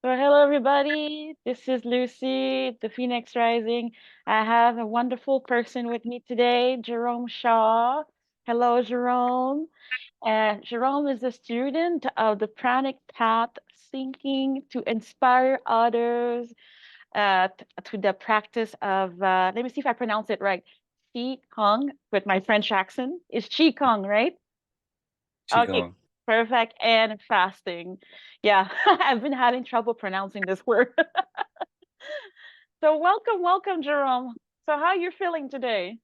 So, hello everybody. This is Lucy, the Phoenix Rising. I have a wonderful person with me today, Jerome Shaw. Hello, Jerome. Jerome is a student of the Pranic path, seeking to inspire others to the practice of, let me see if I pronounce it right, Qigong, with my French accent. It's Qigong, right? Okay, Qigong. perfect. And fasting. Yeah, I've been having trouble pronouncing this word. So welcome, welcome, Jerome. So how you feeling today?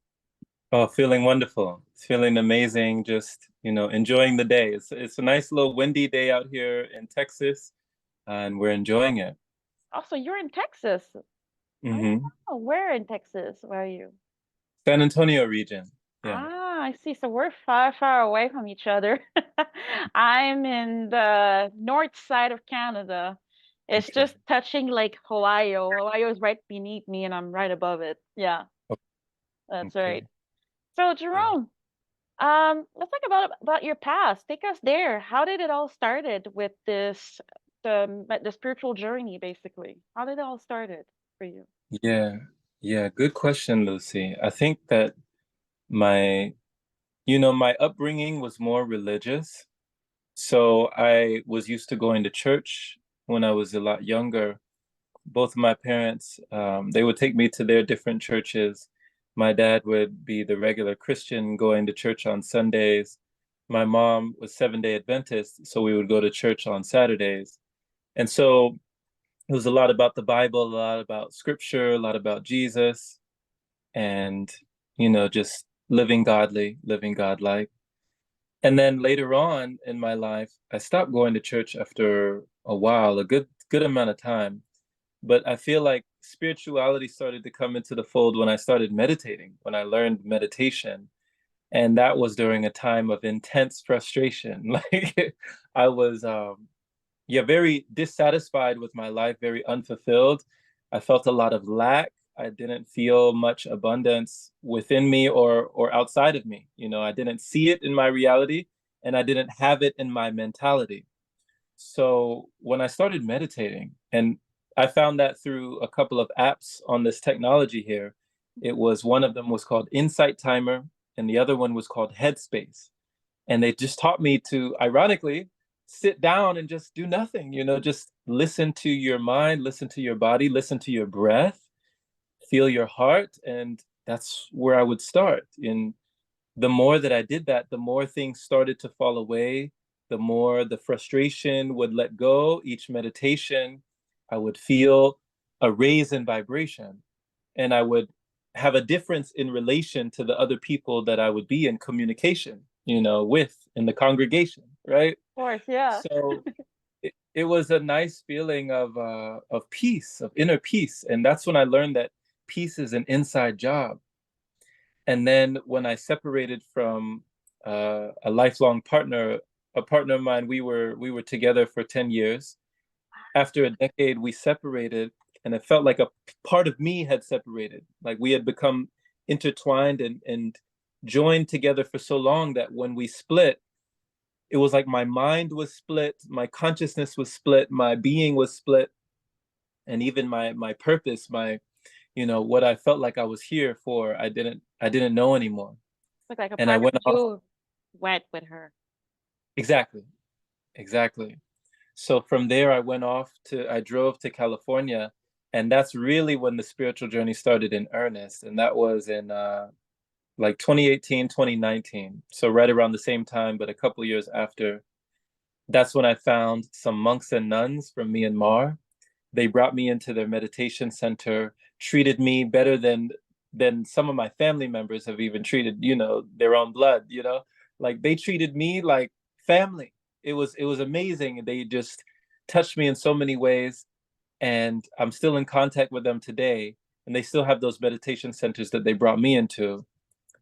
Oh, feeling wonderful. Feeling amazing. Just, enjoying the day. It's a nice little windy day out here in Texas, and we're enjoying it. Also, you're in Texas. I don't Hmm. know. Where in Texas? Where are you? San Antonio region. Yeah. Ah, I see. So we're far, far away from each other. I'm in the north side of Canada. It's Okay. just touching like Ohio. Ohio is right beneath me, and I'm right above it. Yeah, that's right. Okay. So, Yeah. Jerome, let's talk about your past. Take us there. How did it all started with this the spiritual journey, basically? How did it all started for you? Yeah. Yeah. Good question, Lucy. I think that my, my upbringing was more religious. So I was used to going to church when I was a lot younger. Both of my parents, they would take me to their different churches. My dad would be the regular Christian going to church on Sundays. My mom was Seventh-day Adventist, so we would go to church on Saturdays. And so it was a lot about the Bible, a lot about scripture, a lot about Jesus, and, just living godly, living godlike. And then later on in my life, I stopped going to church after a while, a good amount of time. But I feel like spirituality started to come into the fold when I started meditating, when I learned meditation. And that was during a time of intense frustration. Like I was yeah, very dissatisfied with my life, very unfulfilled. I felt a lot of lack. I didn't feel much abundance within me or outside of me. I didn't see it in my reality and I didn't have it in my mentality. So when I started meditating, and I found that through a couple of apps on this technology here, it was one of them was called Insight Timer, and the other one was called Headspace. And they just taught me to, ironically, sit down and just do nothing, just listen to your mind, listen to your body, listen to your breath, feel your heart. And that's where I would start. And the more that I did that, the more things started to fall away, the more the frustration would let go. Each meditation, I would feel a raise in vibration, and I would have a difference in relation to the other people that I would be in communication, with in the congregation, right? Of course, yeah. So it was a nice feeling of peace, of inner peace, and that's when I learned that peace is an inside job. And then when I separated from a lifelong partner, a partner of mine, we were together for 10 years. After a decade, we separated, and it felt like a part of me had separated. Like we had become intertwined and joined together for so long that when we split, it was like my mind was split, my consciousness was split, my being was split, and even my purpose, my what I felt like I was here for, I didn't know anymore. Look like a And I part of went off. you went with her. Exactly, exactly. So from there, I drove to California, and that's really when the spiritual journey started in earnest. And that was in like 2018, 2019. So right around the same time, but a couple years after, that's when I found some monks and nuns from Myanmar. They brought me into their meditation center, treated me better than some of my family members have even treated, their own blood, like they treated me like family. It was amazing. They just touched me in so many ways, and I'm still in contact with them today, and they still have those meditation centers that they brought me into.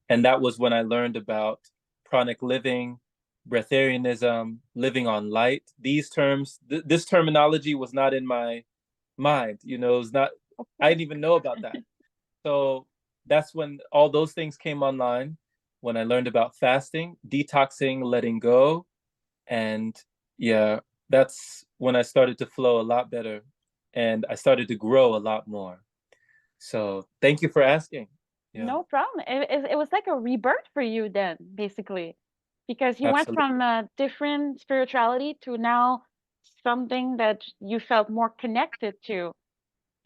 And that was when I learned about pranic living, breatharianism, living on light. These terms, this terminology was not in my mind. It was not, Of I course. didn't even know about that. So that's when all those things came online, when I learned about fasting, detoxing, letting go. And yeah, that's when I started to flow a lot better and I started to grow a lot more. So thank you for asking. Yeah, No problem. It was like a rebirth for you then, basically, because you went absolutely. from a different spirituality to now something that you felt more connected to,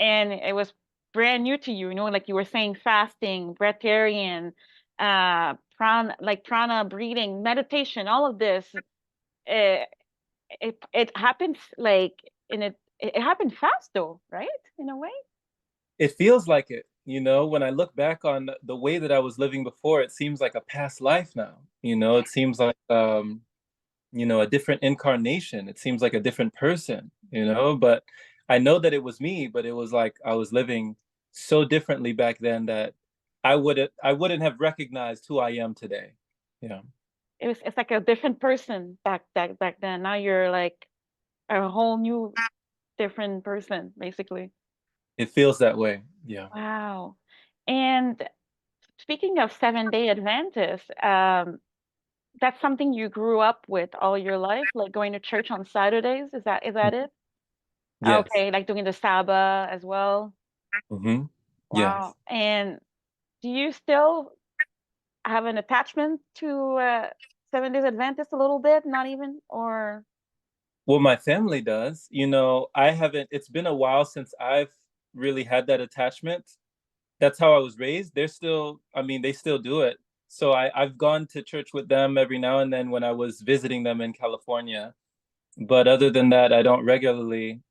and it was brand new to you. You know, like you were saying, fasting, breatharian, prana breathing, meditation, all of this. Uh, it happens like it happened fast though, right? In a way. It feels like it, when I look back on the way that I was living before, it seems like a past life now. It seems like a different incarnation. It seems like a different person, but I know that it was me, but it was like I was living so differently back then that I wouldn't have recognized who I am today. Yeah. It's like a different person back then. Now you're like a whole new different person, basically. It feels that way. Yeah. Wow. And speaking of 7 Day Adventist, that's something you grew up with all your life, like going to church on Saturdays. Is that it? Yes. Okay, like doing the Saba as well. Mm-hmm. Wow. Yes. And do you still have an attachment to 7 Days Adventist a little bit? Not even, or Well, my family does. I haven't, it's been a while since I've really had that attachment. That's how I was raised. They still do it. So I've gone to church with them every now and then when I was visiting them in California. But other than that, I don't regularly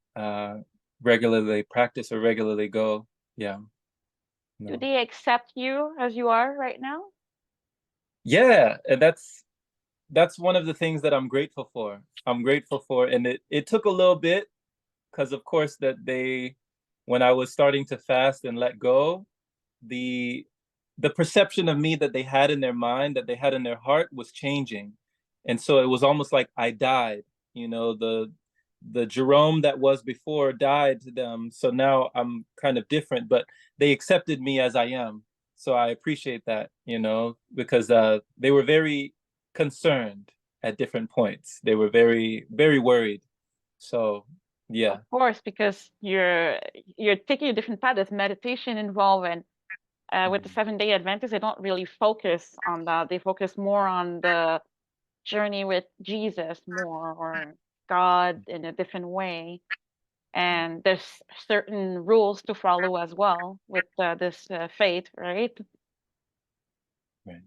practice or regularly go. Yeah, do no. they accept you as you are right now? Yeah, and that's one of the things that I'm grateful for. I'm grateful for, and it took a little bit because of course when I was starting to fast and let go, the the perception of me that they had in their mind, that they had in their heart was changing. And so it was almost like I died. The Jerome that was before died to them. So now I'm kind of different, but they accepted me as I am. So I appreciate that, because they were very concerned at different points. They were very, very worried. So Of yeah. course, because you're taking a different path. There's meditation involved, and with the Mhm. 7 Day Adventists, they don't really focus on that. They focus more on the journey with Jesus more, or God in a different way. And there's certain rules to follow as well with this faith, right? Right.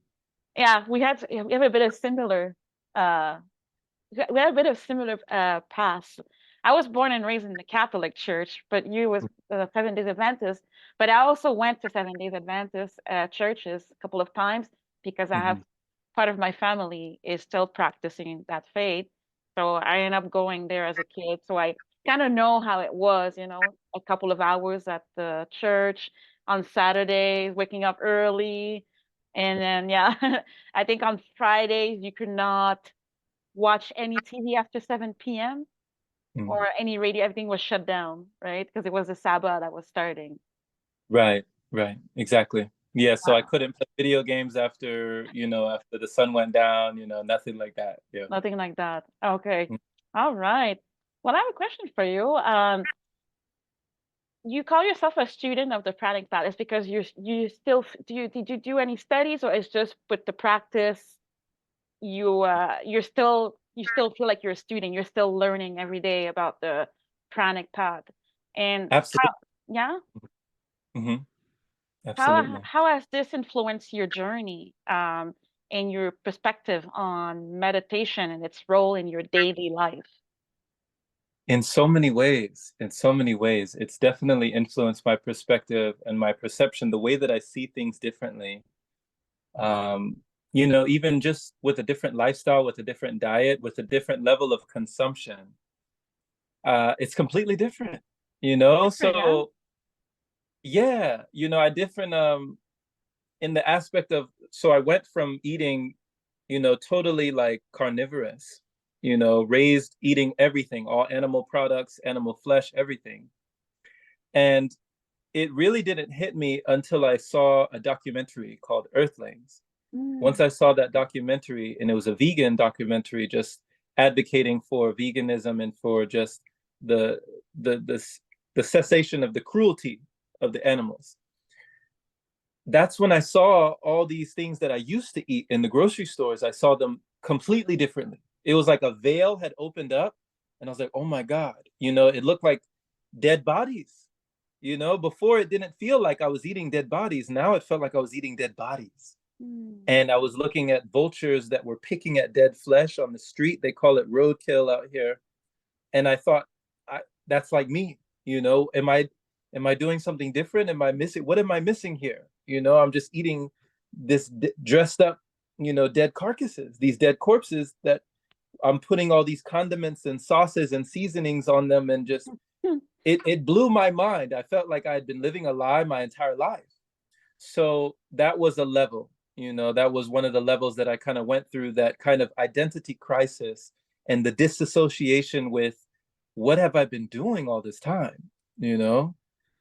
Yeah, we have a bit of similar uh we have a bit of similar past. I was born and raised in the Catholic Church, but you was 7 Days Adventist. But I also went to 7 Days Adventist churches a couple of times because I have Mhm. part of my family is still practicing that faith. So I ended up going there as a kid. So I kind of know how it was, a couple of hours at the church on Saturdays, waking up early. And then, yeah, I think on Fridays you could not watch any TV after 7 p.m. or Mhm. any radio. Everything was shut down, right? Because it was the Sabbath that was starting. Right, right, exactly. Yeah, so I Wow. couldn't play video games after the sun went down, nothing like that. Yeah. Nothing like that. Okay. All right. Well, I have a question for you. You call yourself a student of the Pranic Palace because you still did you do any studies, or it's just with the practice you still feel like you're a student, you're still learning every day about the Pranic path. And how, Absolutely. yeah, Hmm. how Absolutely. how has this influenced your journey and your perspective on meditation and its role in your daily life? In so many ways, it's definitely influenced my perspective and my perception, the way that I see things differently. Um, even just with a different lifestyle, with a different diet, with a different level of consumption, it's completely different. Different, yeah? So yeah, I different in the aspect of, so I went from eating, totally like carnivorous, raised eating everything, all animal products, animal flesh, everything. And it really didn't hit me until I saw a documentary called Earthlings. Once Mm, I saw that documentary, and it was a vegan documentary, just advocating for veganism and for just the the the the cessation of the cruelty of the animals. That's when I saw all these things that I used to eat in the grocery stores. I saw them completely differently. It was like a veil had opened up, and I was like, oh my God, it looked like dead bodies. Before it didn't feel like I was eating dead bodies. Now it felt like I was eating dead bodies. Mm. And I was looking at vultures that were picking at dead flesh on the street. They call it roadkill out here. And I thought, that's like me. Am I doing something different? Am I missing? What am I missing here? I'm just eating this dressed up, dead carcasses, these dead corpses that I'm putting all these condiments and sauces and seasonings on them, and just it blew my mind. I felt like I had been living a lie my entire life. So that was a level, that was one of the levels that I kind of went through, that kind of identity crisis and the disassociation with what have I been doing all this time, you know?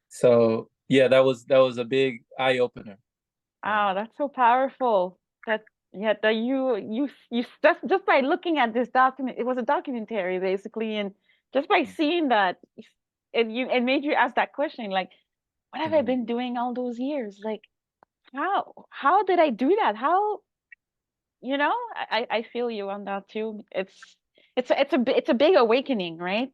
So yeah, that was a big eye opener. Yeah. Wow, that's so powerful. That yeah, that you just by looking at this document, it was a documentary basically, and just by seeing that, it made you ask that question, like, what have I Mhm. been doing all those years? Like, how did I do that? How, I feel you on that too. It's a big awakening, right?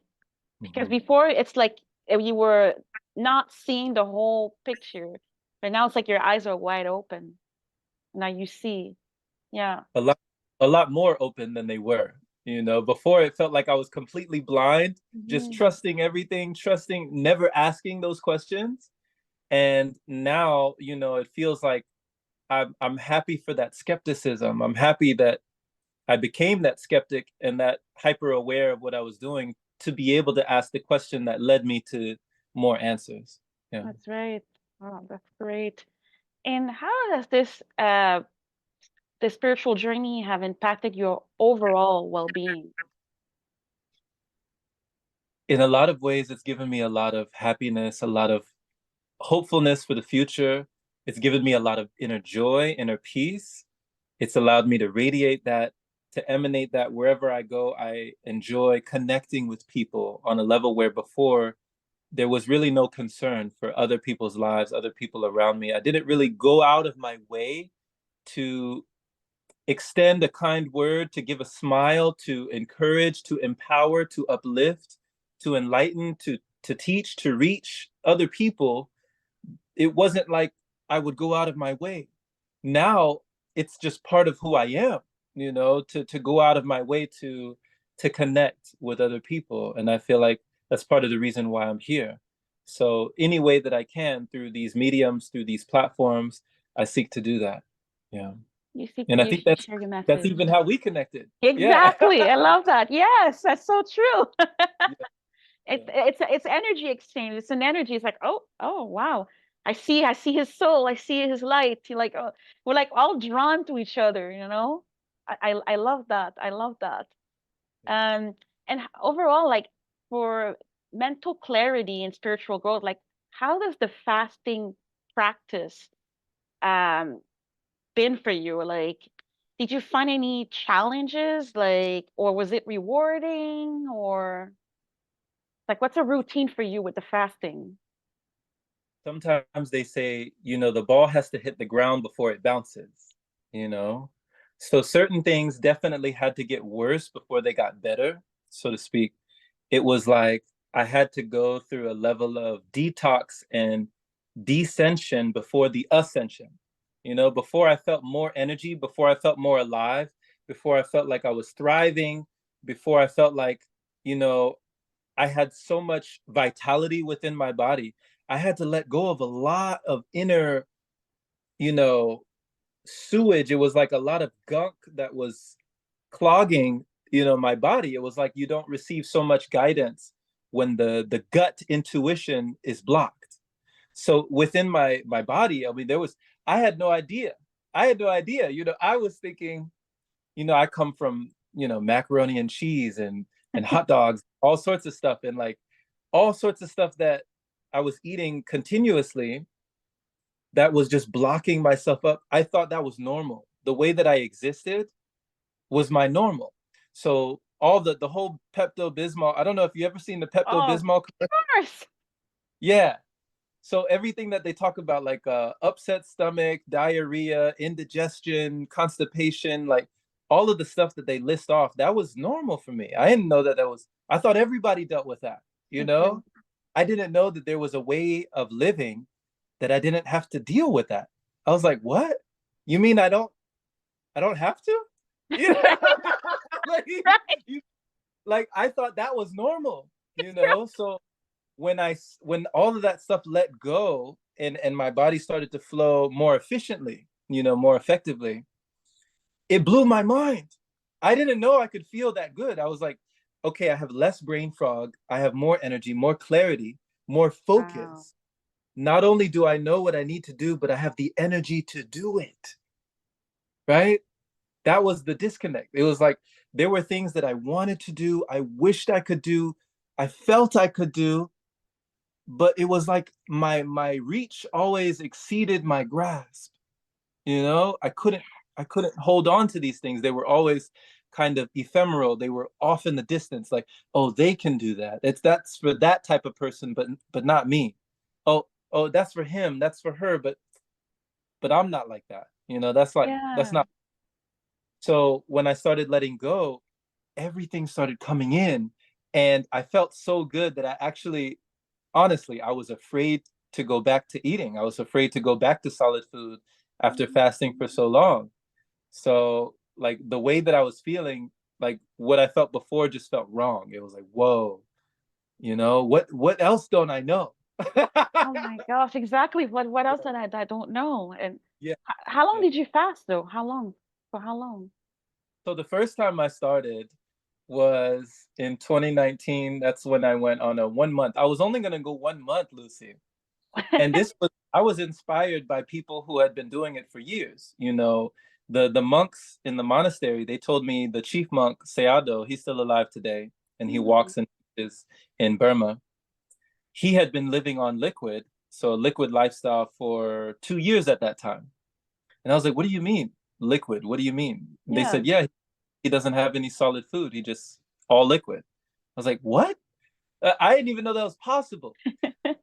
Because Mhm. before it's like if you were not seeing the whole picture, but now it's like your eyes are wide open. Now you see. Yeah. A lot a lot more open than they were. Before it felt like I was completely blind, just Hmm. trusting everything, trusting, never asking those questions. And now, it feels like I'm happy for that skepticism. I'm happy that I became that skeptic and that hyper aware of what I was doing, to be able to ask the question that led me to more answers. Yeah. That's right. Oh, that's great. And how does this spiritual journey have impacted your overall well-being? In a lot of ways, it's given me a lot of happiness, a lot of hopefulness for the future. It's given me a lot of inner joy, inner peace. It's allowed me to radiate that, to emanate that wherever I go. I enjoy connecting with people on a level where before there was really no concern for other people's lives, other people around me. I didn't really go out of my way to extend a kind word, to give a smile, to encourage, to empower, to uplift, to enlighten, to teach, to reach other people. It wasn't like I would go out of my way. Now it's just part of who I am, to go out of my way to connect with other people. And I feel like that's part of the reason why I'm here. So any way that I can, through these mediums, through these platforms, I seek to do that. Yeah. You seek And to I think you that's share your that's message. even how we connected. Yeah. Exactly. I love that. Yes, that's so true. Yeah. It's Yeah. it's energy exchange. It's an energy. It's like, oh wow. I see his soul. I see his light. He like, oh, we're like all drawn to each other, you know? I love that. I love that. Um, and overall, like for mental clarity and spiritual growth, like how does the fasting practice um been for you? Like, did you find any challenges, like, or was it rewarding, or like what's a routine for you with the fasting? Sometimes they say, the ball has to hit the ground before it bounces, you know? So certain things definitely had to get worse before they got better, so to speak. It was like I had to go through a level of detox and descension before the ascension. Before I felt more energy, before I felt more alive, before I felt like I was thriving, before I felt like, you know, I had so much vitality within my body. I had to let go of a lot of inner, you know, sewage. It was like a lot of gunk that was clogging, my body. It was like you don't receive so much guidance when the gut intuition is blocked. So within my body, I mean, I had no idea. I had no idea. I was thinking, I come from, macaroni and cheese and hot dogs, all sorts of stuff, and like all sorts of stuff that I was eating continuously that was just blocking myself up. I thought that was normal. The way that I existed was my normal. So all the whole Pepto-Bismol. I don't know if you ever seen the Oh, Pepto-Bismol. of course. Yeah. So everything that they talk about, like upset stomach, diarrhea, indigestion, constipation, like all of the stuff that they list off, that was normal for me. I didn't know that that was, I thought everybody dealt with that, you Mhm. know? I didn't know that there was a way of living that I didn't have to deal with that. I was like, what? You mean I don't have to? You know? like, Right. you, like I thought that was normal, you know? So when all of that stuff let go and my body started to flow more efficiently, you know, more effectively, it blew my mind. I didn't know I could feel that good. I was like, okay, I have less brain fog, I have more energy, more clarity, more Wow. focus. Not only do I know what I need to do, but I have the energy to do it. Right? That was the disconnect. It was like there were things that I wanted to do, I wished I could do, I felt I could do, but it was like my reach always exceeded my grasp. You know, I couldn't hold on to these things. They were always kind of ephemeral. They were off in the distance, like, oh, they can do that. That's for that type of person, but not me. Oh, that's for him, that's for her, but I'm not like that. You know, that's Yeah. not. So when I started letting go, everything started coming in, and I felt so good that I actually, honestly, I was afraid to go back to eating. I was afraid to go back to solid food after fasting for so long. So like the way that I was feeling, like what I felt before just felt wrong. It was like, whoa, you know, what else don't I know? Oh my gosh, exactly. What else that I don't know? And Yeah, how long yeah. did you fast though? How long? For how long? So the first time I started was in 2019. That's when I went on a 1 month. I was only gonna go 1 month, Lucy. And this was, I was inspired by people who had been doing it for years. You know, the monks in the monastery, they told me the chief monk Sayadaw, he's still alive today, and he Mm, walks and is in Burma. He had been living on liquid, so a liquid lifestyle for 2 years at that time. And I was like, what do you mean liquid? What do you mean? They yeah. said, yeah, he doesn't have any solid food. He just all liquid. I was like, what? I didn't even know that was possible.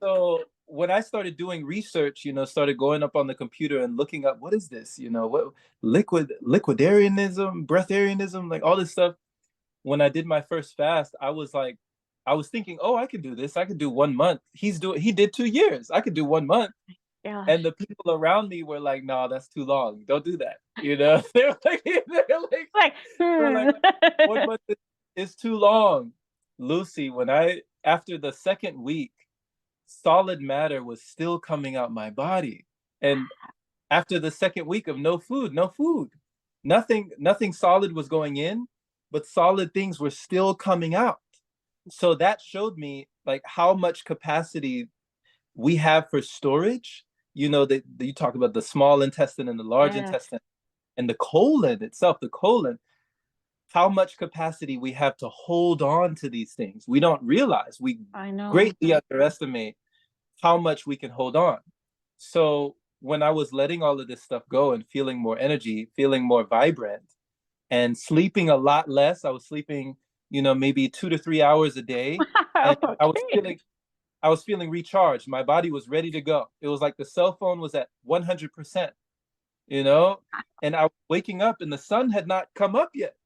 So when I started doing research, you know, started going up on the computer and looking up what is this, you know, what liquidarianism, breatharianism, like all this stuff. When I did my first fast, I was like, I was thinking, oh, I could do this. I could do 1 month. He did 2 years. I could do 1 month. And Gosh. the people around me were like, no, that's too long. Don't do that. You know, Like, they're like, hmm. 1 month is too long. Lucy, when I after the second week, solid matter was still coming out my body. And after the second week of no food, no food, nothing solid was going in, but solid things were still coming out. So that showed me like how much capacity we have for storage. You know, that you talk about the small intestine and the large Yes, intestine and the colon itself, the colon, how much capacity we have to hold on to these things. We don't realize, we I know. greatly underestimate how much we can hold on. So when I was letting all of this stuff go and feeling more energy, feeling more vibrant, and sleeping a lot less, I was sleeping, you know, maybe 2 to 3 hours a day, and Okay. I was feeling recharged. My body was ready to go. It was like the cell phone was at 100%, you know, and I was waking up and the sun had not come up yet.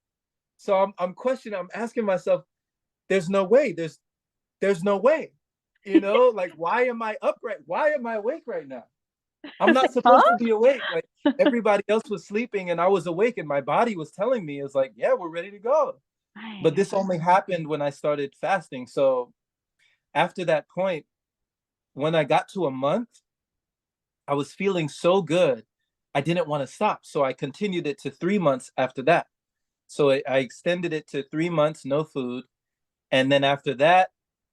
So I'm questioning. I'm asking myself, there's no way. There's no way. You know, like why am I upright? Why am I awake right now? I'm It's not like, huh? supposed to be awake. Like everybody else was sleeping and I was awake and my body was telling me, it's like, yeah, we're ready to go. My But this God. only happened when I started fasting. So after that point, when I got to a month, I was feeling so good. I didn't want to stop. So I continued it to 3 months after that. So I extended it to 3 months, no food. And then after that,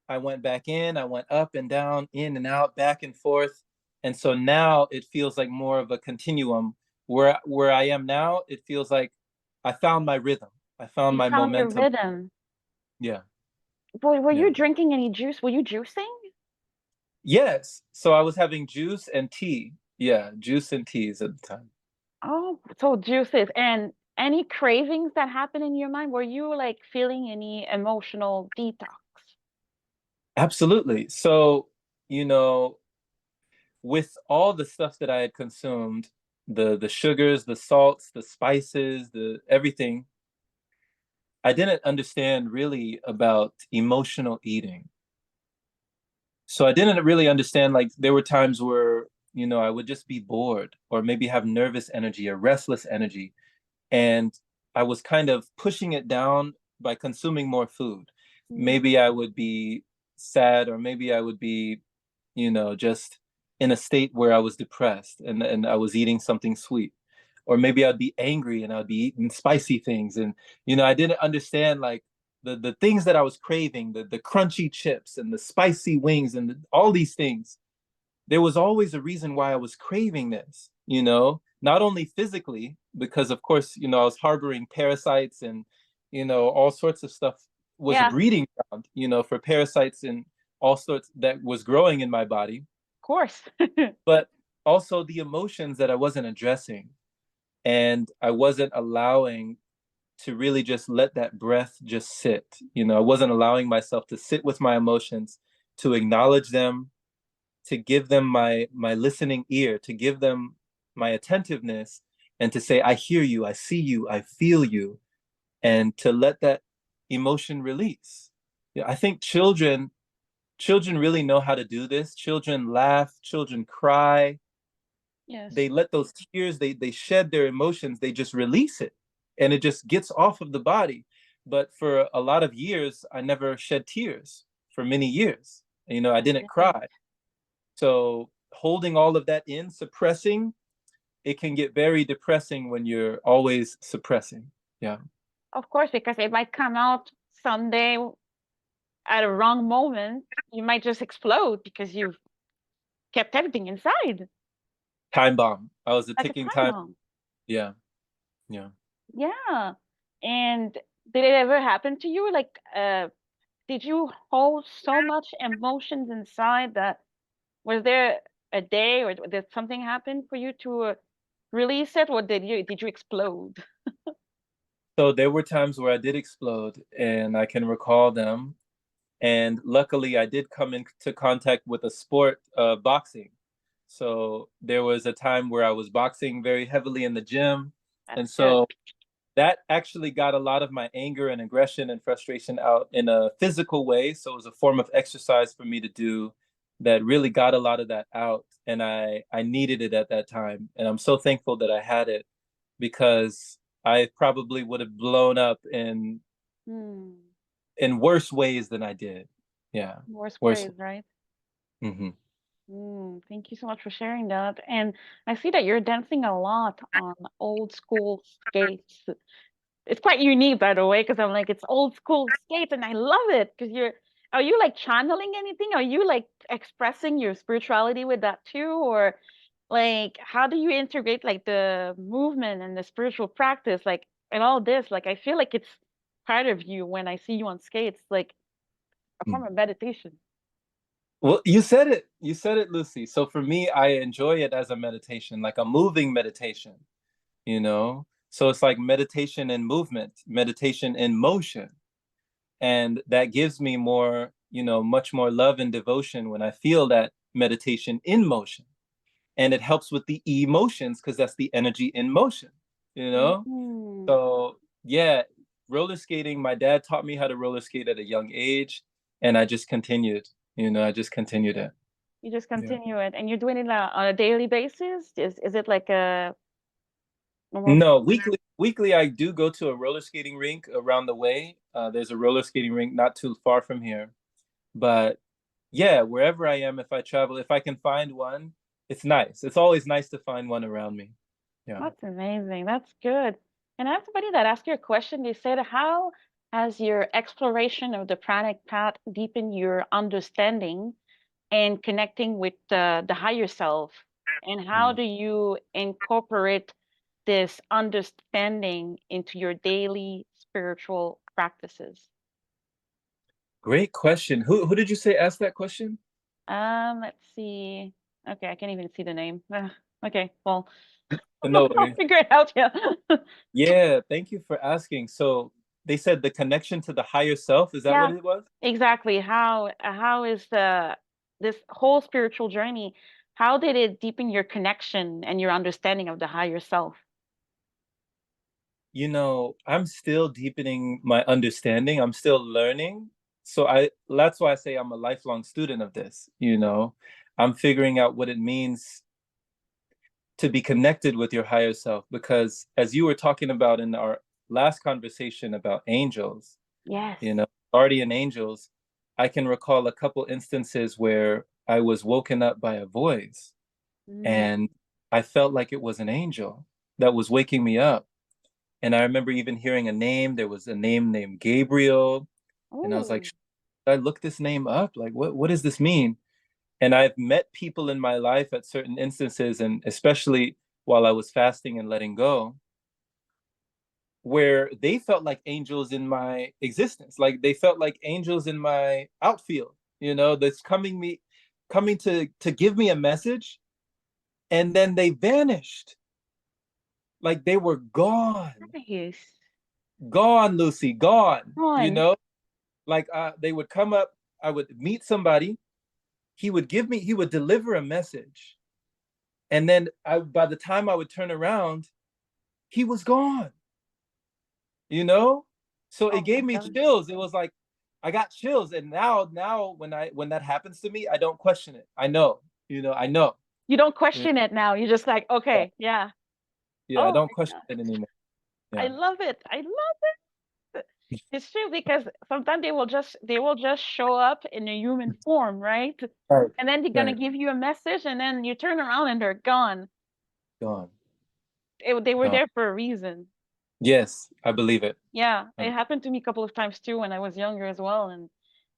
I went back in, I went up and down, in and out, back and forth. And so now it feels like more of a continuum. Where I am now, it feels like I found my rhythm. I found You my found your momentum. rhythm. Yeah. Were Yeah. you drinking any juice? Were you juicing? Yes. So I was having juice and tea. Yeah, juice and teas at the time. Oh, so juices. And Any cravings that happen in your mind? Were you like feeling any emotional detox? Absolutely. So, you know, with all the stuff that I had consumed, the sugars, the salts, the spices, the everything, I didn't understand really about emotional eating. So I didn't really understand, like there were times where, I would just be bored or maybe have nervous energy or restless energy. And I was kind of pushing it down by consuming more food. Mm. Maybe I would be sad, or maybe I would be, just in a state where I was depressed and I was eating something sweet. Or maybe I'd be angry and I'd be eating spicy things. And, I didn't understand like the things that I was craving, the crunchy chips and the spicy wings and all these things. There was always a reason why I was craving this, not only physically, because of course, I was harboring parasites and, all sorts of stuff was Yeah, of breeding around, for parasites and all sorts that was growing in my body, course. but also the emotions that I wasn't addressing. And I wasn't allowing to really just let that breath just sit. I wasn't allowing myself to sit with my emotions, to acknowledge them, to give them my listening ear, to give them my attentiveness, and to say, I hear you, I see you, I feel you, and to let that emotion release. Yeah, I think children really know how to do this. Children laugh, children cry, Yes. they let those tears, they shed their emotions, they just release it, and it just gets off of the body. But for a lot of years I never shed tears. For many years, I I didn't get it. cry. So holding all of that in, suppressing, it can get very depressing when you're always suppressing. Yeah. Of course, because it might come out someday at a wrong moment. You might just explode because you've kept everything inside, Time bomb. I was a like a ticking time time. bomb. Yeah. Yeah. Yeah. And did it ever happen to you? Like, did you hold so much emotions inside that was there a day or did something happen for you to release it, or did you explode? So there were times where I did explode, and I can recall them. And luckily, I did come into contact with a sport, boxing. So there was a time where I was boxing very heavily in the gym. And That's good. so that actually got a lot of my anger and aggression and frustration out in a physical way. So it was a form of exercise for me to do that really got a lot of that out. And I needed it at that time. And I'm so thankful that I had it, because I probably would have blown up Hmm. in worse ways than I did. Yeah, Worst worse. ways, right? Hmm. Thank you so much for sharing that. And I see that you're dancing a lot on old school skates. It's quite unique, by the way, because I'm like, it's old school skates, and I love it because are you like channeling anything? Are you like expressing your spirituality with that too? Or like, how do you integrate like the movement and the spiritual practice, like, and all this? Like, I feel like it's part of you when I see you on skates, like a form of meditation. Well, you said it. You said it, Lucy. So for me, I enjoy it as a meditation, like a moving meditation, you know? So it's like meditation in movement, meditation in motion. And that gives me more, much more love and devotion when I feel that meditation in motion. And it helps with the emotions because that's the energy in motion, you know? Mm. So yeah, roller skating, my dad taught me how to roller skate at a young age, and I just continued, I just continued it. You just Yeah. continue it, and you're doing it on a daily basis. Is it like a normal No, thing? weekly I do go to a roller skating rink around the way. There's a roller skating rink not too far from here. But yeah, wherever I am, if I travel, if I can find one, it's nice. It's always nice to find one around me. Yeah. That's amazing. That's good. And I have somebody that asked you a question. They said, how has your exploration of the pranic path deepened your understanding and connecting with the higher self? And how Mm. do you incorporate this understanding into your daily spiritual practices? Great question. Who did you say asked that question? Let's see. Okay, I can't even see the name. Okay, well. No I'll worries. figure it out. Yeah. Yeah, thank you for asking. So they said the connection to the higher self, is that what Yeah, it was? exactly. How is the this whole spiritual journey, how did it deepen your connection and your understanding of the higher self? I'm still deepening my understanding. I'm still learning. So I that's why I say I'm a lifelong student of this. I'm figuring out what it means to be connected with your higher self because as you were talking about in our last conversation about angels, Yes. you know, guardian angels, I can recall a couple instances where I was woken up by a voice Mm. and I felt like it was an angel that was waking me up. And I remember even hearing a name. There was a name named Gabriel. And I was like, Oh, should I look this name up? Like, what does this mean? And I've met people in my life at certain instances, and especially while I was fasting and letting go, where they felt like angels in my existence. Like they felt like angels in my outfield, that's coming to give me a message, and then they vanished. Like they were gone. nice. Gone, Lucy, gone. Come You on. know, like they would come up, I would meet somebody, he would deliver a message, and then by the time I would turn around, he was gone. you know so it Oh my gave me God. chills. It was like I got chills, and now when that happens to me, I don't question it. I know. You don't Yeah, question it now. You're just like, okay, yeah. yeah, I Oh don't my question God. it anymore. I Yeah. love it. I love it. It's true because sometimes they will just show up in a human form, right? Right. And then they're gonna Right. give you a message, and then you turn around and they're gone. Gone. They were Gone. there for a reason. Yes, I believe it. Yeah, I, it happened to me a couple of times too when I was younger as well. And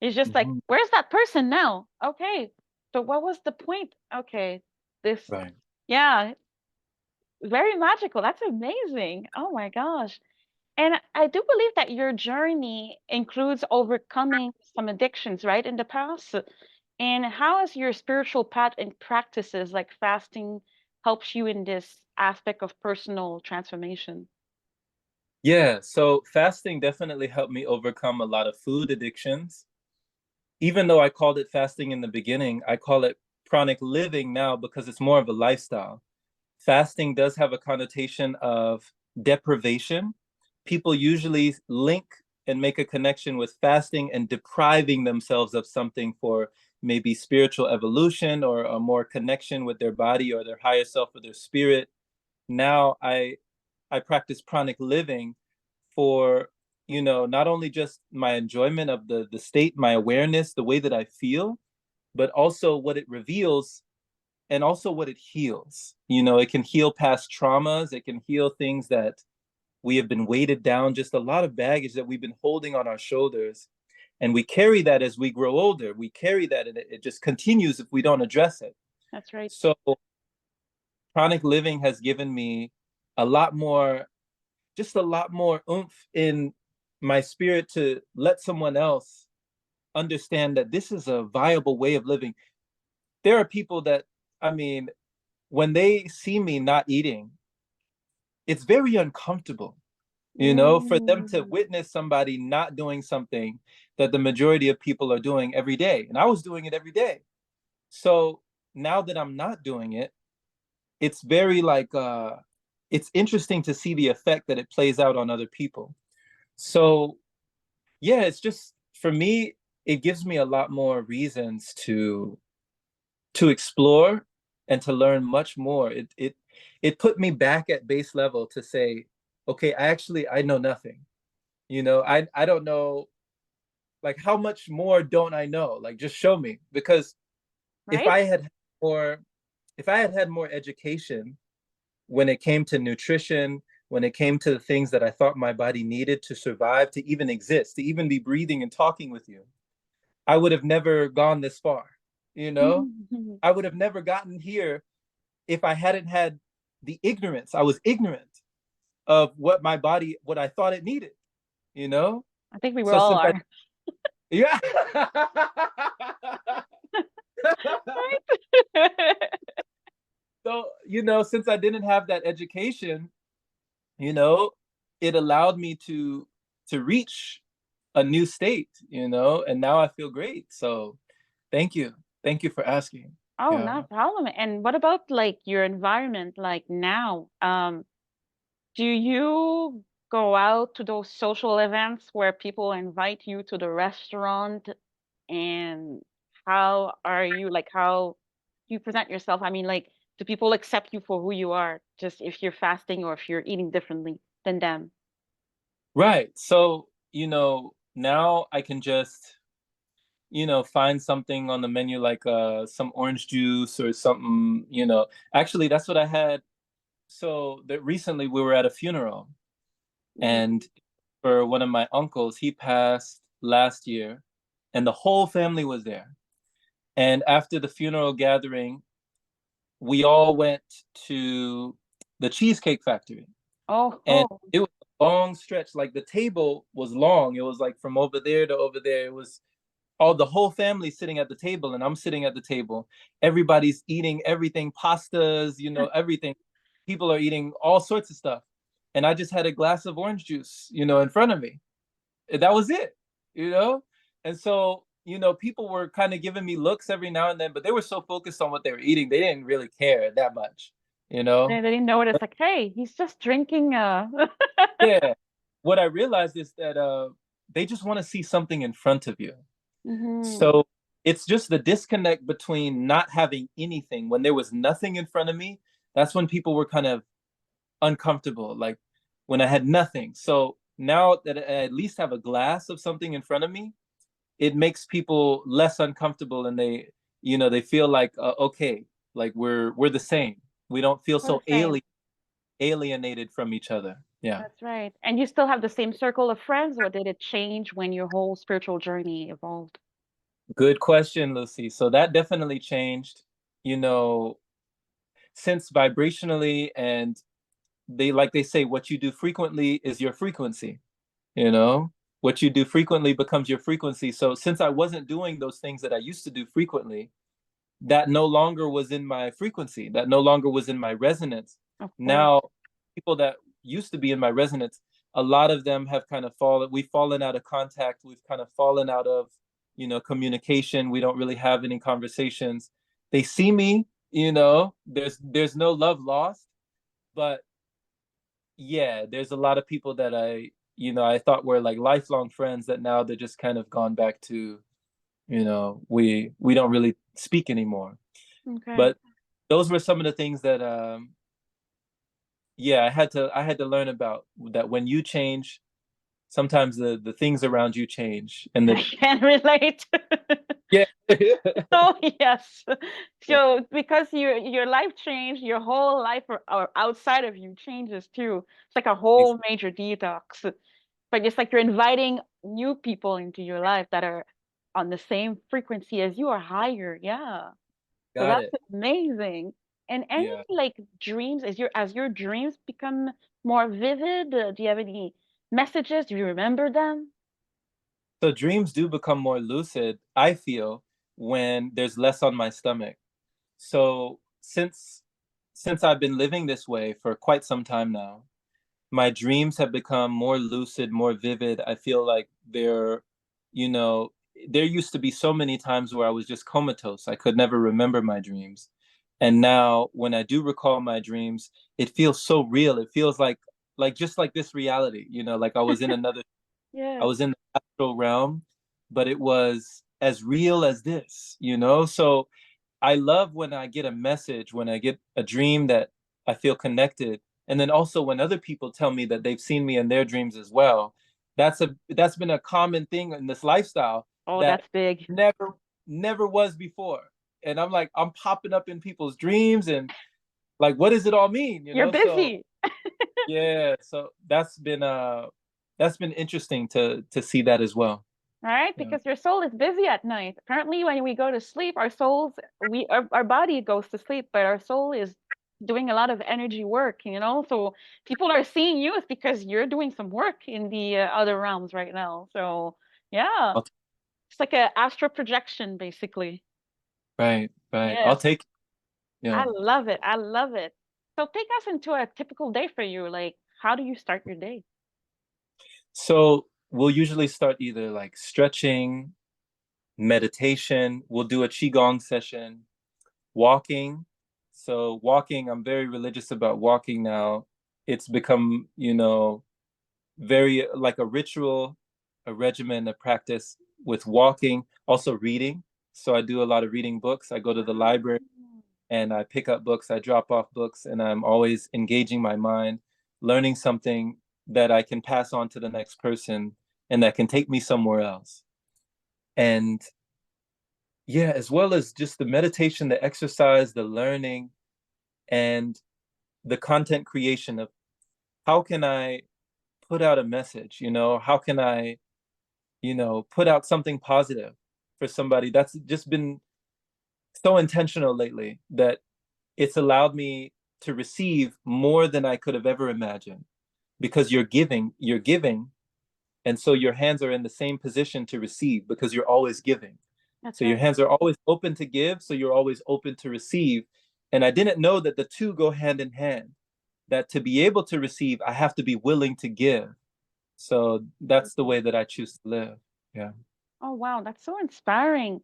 it's just like, Mhm. where's that person now? Okay, so what was the point? Okay, this, Right. yeah, very magical. That's amazing. Oh my gosh. And I do believe that your journey includes overcoming some addictions, right, in the past. And how has your spiritual path and practices like fasting helps you in this aspect of personal transformation? Yeah, so fasting definitely helped me overcome a lot of food addictions. Even though I called it fasting in the beginning, I call it pranic living now because it's more of a lifestyle. Fasting does have a connotation of deprivation. People usually link and make a connection with fasting and depriving themselves of something for maybe spiritual evolution or a more connection with their body or their higher self or their spirit. Now I practice pranic living for not only just my enjoyment of the state, my awareness, the way that I feel, but also what it reveals and also what it heals. It can heal past traumas, it can heal things that we have been weighted down, just a lot of baggage that we've been holding on our shoulders. And we carry that as we grow older. We carry that and it just continues if we don't address it. That's right. So chronic living has given me a lot more, just a lot more oomph in my spirit to let someone else understand that this is a viable way of living. There are people that, I mean, when they see me not eating, it's very uncomfortable, for them to Mm, witness somebody not doing something that the majority of people are doing every day. And I was doing it every day. So now that I'm not doing it, it's very like, it's interesting to see the effect that it plays out on other people. So yeah, it's just for me, it gives me a lot more reasons to explore and to learn much more. It put me back at base level to say, okay, I know nothing. I don't know, like how much more don't I know? Like just show me. Because if right? I had more if I had had more education when it came to nutrition, when it came to the things that I thought my body needed to survive, to even exist, to even be breathing and talking with you, I would have never gone this far. You know, Mhm. I would have never gotten here if I hadn't had the ignorance. I was ignorant of what I thought it needed, you know? I think we were So all since I, are. yeah. Right? So, since I didn't have that education, you know, it allowed me to reach a new state, and now I feel great. So thank you. Thank you for asking. Oh, Yeah. not a problem. And what about like your environment like now? Do you go out to those social events where people invite you to the restaurant and how are you like how you present yourself? I mean, like, do people accept you for who you are, just if you're fasting or if you're eating differently than them? Right. So, now I can just, find something on the menu like some orange juice or something. Actually, that's what I had. So that recently we were at a funeral, Mm. and for one of my uncles, he passed last year, and the whole family was there. And after the funeral gathering, we all went to the Cheesecake Factory. Oh, And oh, it was a long stretch. Like the table was long. It was like from over there to over there. It was the whole family sitting at the table, and I'm sitting at the table. Everybody's eating everything, pastas, everything. People are eating all sorts of stuff. And I just had a glass of orange juice, in front of me. That was it, you know? And so, people were kind of giving me looks every now and then, but they were so focused on what they were eating, they didn't really care that much, you know? they didn't notice. Like, hey, he's just drinking. Yeah. What I realized is that they just want to see something in front of you. Hmm. So it's just the disconnect between not having anything. When there was nothing in front of me, that's when people were kind of uncomfortable, like when I had nothing. So now that I at least have a glass of something in front of me, it makes people less uncomfortable, and they feel like okay, like we're the same. We don't feel We're the so same. alienated from each other. Yeah. That's right. And you still have the same circle of friends, or did it change when your whole spiritual journey evolved? Good question, Lucy. So that definitely changed, you know, since vibrationally, and they say what you do frequently is your frequency, you know? What you do frequently becomes your frequency. So since I wasn't doing those things that I used to do frequently, that no longer was in my frequency, that no longer was in my resonance. Of course. Now, people that used to be in my resonance, a lot of them have kind of we've fallen out of contact, we've kind of fallen out of, communication. We don't really have any conversations. They see me, there's no love lost, but yeah, there's a lot of people that I thought were like lifelong friends that now they're just kind of gone back to, we don't really speak anymore. Okay. But those were some of the things that yeah, I had to learn about, that when you change, sometimes the things around you change, and I can relate. yeah. Oh, yes. Yeah, So because your life changed, your whole life or outside of you changes too. It's like a whole major detox. But it's like you're inviting new people into your life that are on the same frequency as you or higher. Yeah. So got that's it. amazing. And any Yeah. like dreams, as your dreams become more vivid, do you have any messages? Do you remember them? So dreams do become more lucid, I feel, when there's less on my stomach. So since I've been living this way for quite some time now, my dreams have become more lucid, more vivid. I feel like you know, there used to be so many times where I was just comatose. I could never remember my dreams. And now when I do recall my dreams, it feels so real. It feels like just like this reality, like I Yes. was in the astral realm, but it was as real as this. So I love when I get a message, when I get a dream that I feel connected. And then also when other people tell me that they've seen me in their dreams as well. That's been a common thing in this lifestyle Oh, that that's big. never was before. And I'm like, I'm popping up in people's dreams, and like, what does it all mean? You're So busy. yeah, so that's been interesting to see that as well. All right, Yeah. because your soul is busy at night. Apparently, when we go to sleep, our body goes to sleep, but our soul is doing a lot of energy work. So people are seeing you is because you're doing some work in the other realms right now. So yeah, I'll, it's like a astral projection, basically. right, right. I'll Yes, take I yeah. love it. I love it. So take us into a typical day for you. Like, how do you start your day? So we'll usually start either like stretching, meditation, we'll do a Qigong session, walking. So walking, I'm very religious about walking now. It's become, very like a ritual, a regimen, a practice with walking, also reading. So I do a lot of reading books. I go to the library Wow. and I pick up books, I drop off books, and I'm always engaging my mind, learning something that I can pass on to the next person and that can take me somewhere else. And yeah, as well as just the meditation, the exercise, the learning, and the content creation of how can I put out a message, how can I, put out something positive for somebody. That's just been so intentional lately that it's allowed me to receive more than I could have ever imagined because you're giving, and so your hands are in the same position to receive because you're always giving. That's So your right. hands are always open to give, so you're always open to receive. And I didn't know that the two go hand in hand, that to be able to receive, I have to be willing to give. So that's the way that I choose to live. Yeah. Oh wow, that's so inspiring.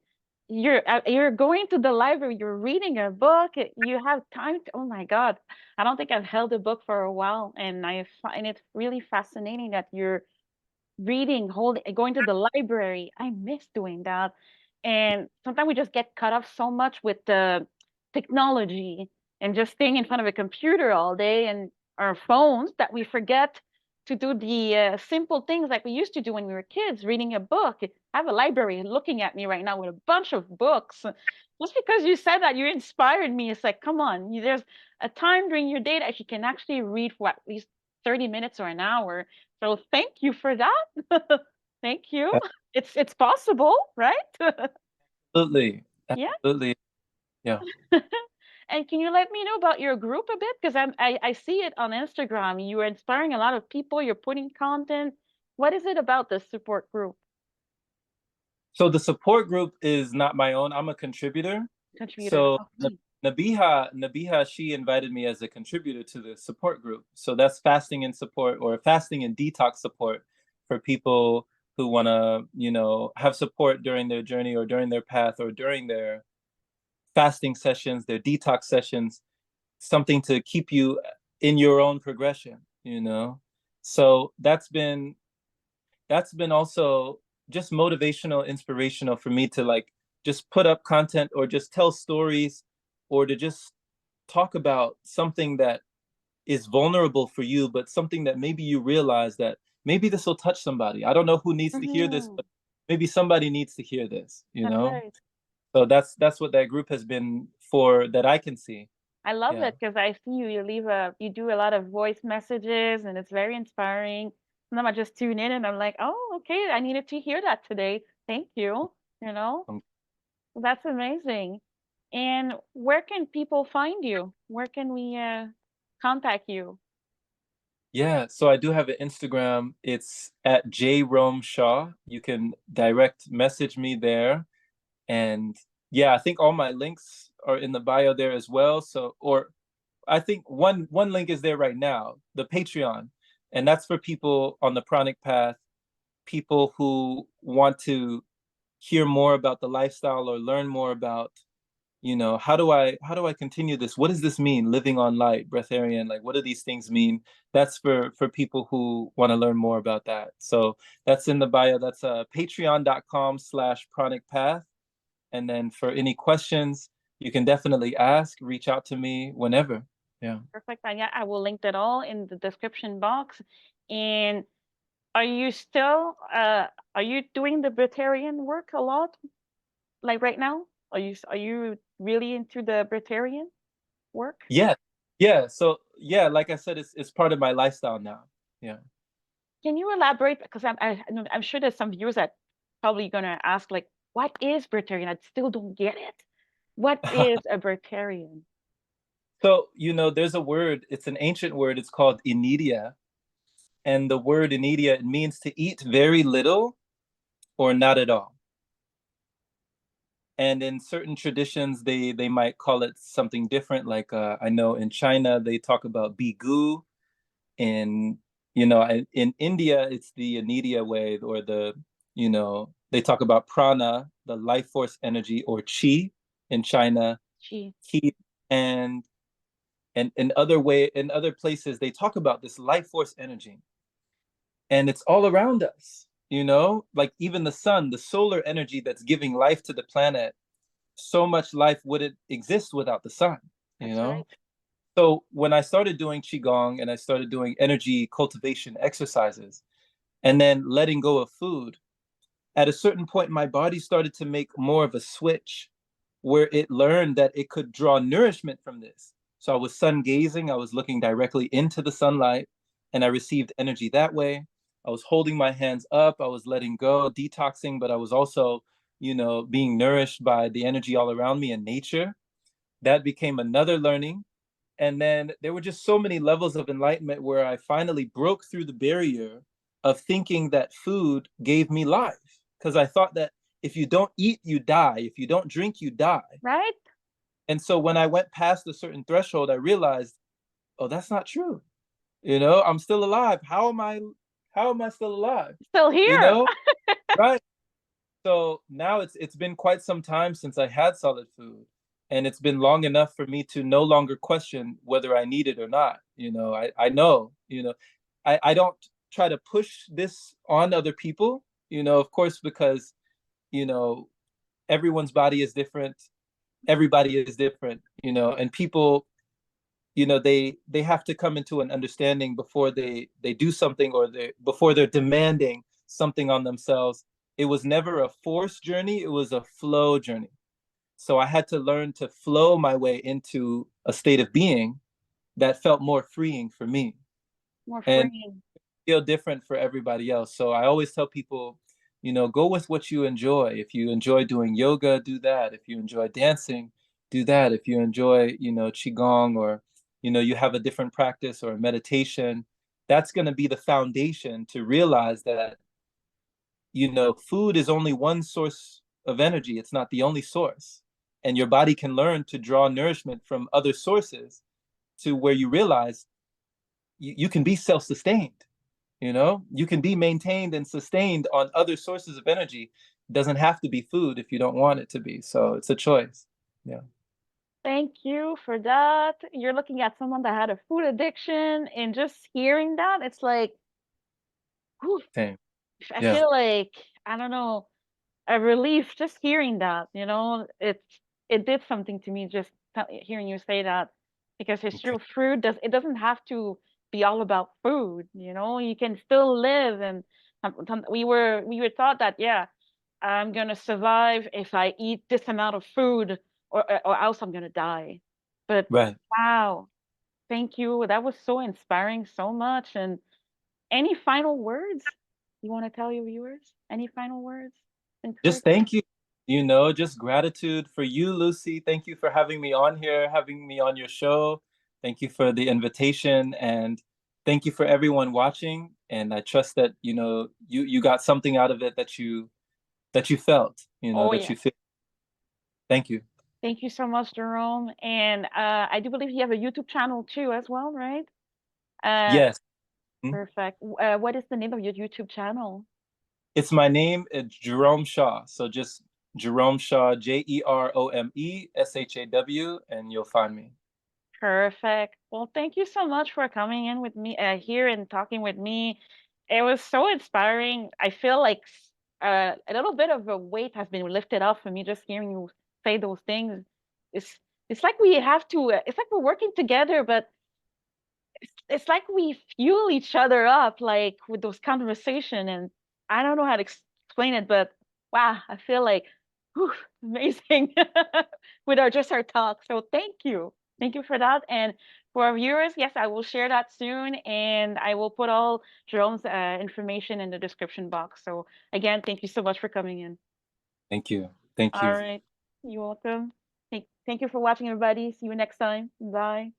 You're going to the library, you're reading a book, you have time to, oh my God. I don't think I've held a book for a while, and I find it really fascinating that you're reading, holding, going to the library. I miss doing that. And sometimes we just get cut off so much with the technology and just staying in front of a computer all day and our phones that we forget to do the simple things like we used to do when we were kids, reading a book. I have a library looking at me right now with a bunch of books. Just because you said that, you inspired me. It's like, come on, there's a time during your day that you can actually read for at least 30 minutes or an hour. So thank you for that. Thank you. It's possible, right? Absolutely. Yeah. Absolutely. Yeah. And can you let me know about your group a bit? Because I see it on Instagram. You are inspiring a lot of people. You're putting content. What is it about the support group? So the support group is not my own. I'm a contributor. Contributor. So Okay. Nabiha, she invited me as a contributor to the support group. So that's fasting and support or fasting and detox support for people who want to, have support during their journey or during their path or during their fasting sessions, their detox sessions, something to keep you in your own progression. So that's been also just motivational, inspirational for me to like just put up content or just tell stories or to just talk about something that is vulnerable for you, but something that maybe you realize that maybe this will touch somebody. I don't know who needs to hear this, Hmm. but maybe somebody needs to hear this, you That's know? right. So that's what that group has been for that I can see. I love Yeah. it because I see you do a lot of voice messages and it's very inspiring. And then I just tune in and I'm like, oh, okay, I needed to hear that today. Thank you. You know, Um, that's amazing. And where can people find you? Where can we contact you? yeah, so I do have an Instagram. It's at Jerome Shaw. You can direct message me there. And yeah, I think all my links are in the bio there as well. So, or I think one link is there right now, the Patreon, and that's for people on the Pranic path, people who want to hear more about the lifestyle or learn more about, how do I continue this? What does this mean? Living on light, breatharian, like what do these things mean? That's for people who want to learn more about that. So that's in the bio. That's patreon.com/pranic path. And then for any questions, you can definitely ask, reach out to me whenever. Yeah. Perfect. Yeah, I will link that all in the description box. And are you still are you doing the Breatharian work a lot? Like right now? Are you really into the Breatharian work? Yeah. Yeah. So yeah, like I said, it's part of my lifestyle now. Yeah. Can you elaborate? Because I'm sure there's some viewers that probably gonna ask like, what is Breatharian? I still don't get it. What is a Breatharian? So, there's a word, it's an ancient word, it's called inidia. And the word inidia, it means to eat very little or not at all. And in certain traditions, they might call it something different. Like I know in China they talk about bigu. In in India it's the Anidia way, or they talk about prana, the life force energy, or chi in China, Gee, ki, and in other places they talk about this life force energy, and it's all around us. Like even the sun, the solar energy that's giving life to the planet. So much life wouldn't exist without the sun, you that's right. know? So when I started doing Qigong and I started doing energy cultivation exercises and then letting go of food, at a certain point, my body started to make more of a switch where it learned that it could draw nourishment from this. So I was sun gazing, I was looking directly into the sunlight, and I received energy that way. I was holding my hands up, I was letting go, detoxing, but I was also, being nourished by the energy all around me in nature. That became another learning. And then there were just so many levels of enlightenment where I finally broke through the barrier of thinking that food gave me life. Because I thought that if you don't eat, you die. If you don't drink, you die. Right? And so when I went past a certain threshold, I realized, oh, that's not true. I'm still alive. How am I still alive? Still You here. know? Right. So now it's been quite some time since I had solid food, and it's been long enough for me to no longer question whether I need it or not. I know, I don't try to push this on other people, of course, because, you know, everyone's body is different, everybody is different, and people, they have to come into an understanding before they do something, or before they're demanding something on themselves. It was never a forced journey, it was a flow journey. So I had to learn to flow my way into a state of being that felt more freeing for me More and freeing. feel different for everybody else. So I always tell people, go with what you enjoy. If you enjoy doing yoga, do that. If you enjoy dancing, do that. If you enjoy, qigong, or you have a different practice or a meditation, that's going to be the foundation to realize that, food is only one source of energy. It's not the only source. And your body can learn to draw nourishment from other sources to where you realize you can be self-sustained. You can be maintained and sustained on other sources of energy. It doesn't have to be food if you don't want it to be. So it's a choice. Yeah. Thank you for that. You're looking at someone that had a food addiction, and just hearing that, it's like, whew, Same. I Yeah. feel like, I don't know, a relief just hearing that, it did something to me just hearing you say that, because it's Okay. true, it doesn't have to be all about food, you can still live. And we were taught that, yeah, I'm gonna survive if I eat this amount of food, or else I'm gonna die. But Right. wow, thank you. That was so inspiring, so much. And any final words you want to tell your viewers? Any final words? Just Encouragement? thank you. Just gratitude for you, Lucy. Thank you for having me on here, having me on your show. Thank you for the invitation, and thank you for everyone watching. And I trust that, you got something out of it that you felt, Oh, that you yes. feel. Thank you. Thank you so much, Jerome. And I do believe you have a YouTube channel too, as well, right? Uh, Yes. Mhm. Perfect. What is the name of your YouTube channel? It's my name, it's Jerome Shaw. So just Jerome Shaw, JeromeShaw, and you'll find me. Perfect. Well, thank you so much for coming in with me here and talking with me. It was so inspiring. I feel like a little bit of a weight has been lifted off for me just hearing you say those things. It's it's like we have to. It's like we're working together, but it's like we fuel each other up, like with those conversation. And I don't know how to explain it, but wow, I feel like, whew, amazing with our talk. So thank you for that. And for our viewers, yes, I will share that soon, and I will put all Jerome's information in the description box. So again, thank you so much for coming in. Thank you. Thank All you. right, you're welcome. Thank you for watching, everybody. See you next time. Bye.